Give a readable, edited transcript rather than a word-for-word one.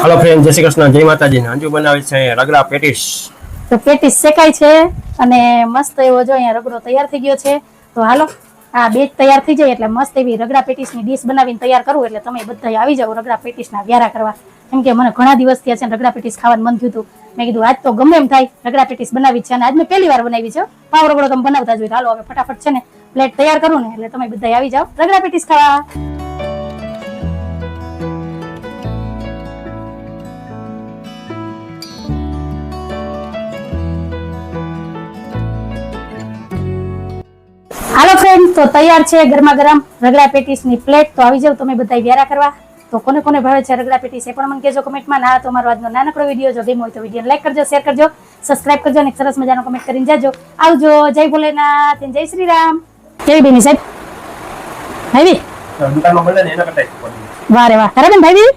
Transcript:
Hello friend, जय श्री कृष्ण, जय माताजी। अंजू बनावे છે રગડા પેટીસ। તો પેટીસ શેકાય છે અને મસ્ત એવો જો અહીંયા રગડો તૈયાર થઈ ગયો છે। તો હાલો આ બેચ તૈયાર થઈ જાય એટલે મસ્ત એવી રગડા પેટીસની ડીશ બનાવીને તૈયાર કરું એટલે તમે બધા આવી જાવ રગડા પેટીસના વ્યારા કરવા। કેમ કે મને ઘણા દિવસ થયા છે રગડા પેટીસ ખાવાનું મન થયું હતું। મેં કીધું આજ તો ગમે એમ થાય રગડા પેટીસ બનાવી છે અને આજ મેં પહેલી વાર બનાવી છે। પાવ રગડો તમે બનાવતા જ હોય। હાલો હવે ફટાફટ છે ને પ્લેટ તૈયાર કરું ને એટલે તમે બધા આવી જાવ રગડા પેટીસ ખાવા। હાલો ફ્રેન્ડ, તો તૈયાર છે ગરમા ગરમ રગડા પેટીસની પ્લેટ। તો આવી જાવ તમે બધા વ્યારા કરવા। તો કોને કોને ભાવે છે રગડા પેટીસ એ પણ મને કહેજો કમેન્ટમાં। ના તો મારો આજનો નાનકડો વિડીયો જો ગમ્યો હોય તો વિડીયોને લાઈક કરજો, શેર કરજો, સબસ્ક્રાઇબ કરજો અને સરસ મજાનો કમેન્ટ કરીને જાજો। આવજો, જય ભોલેનાથ, જય શ્રી રામ। કેવી બેની સાહેબ ભાઈ દુકાનમાં મળે ને એના કરતા વાહ રે વાહ, ખરા બેન ભાઈ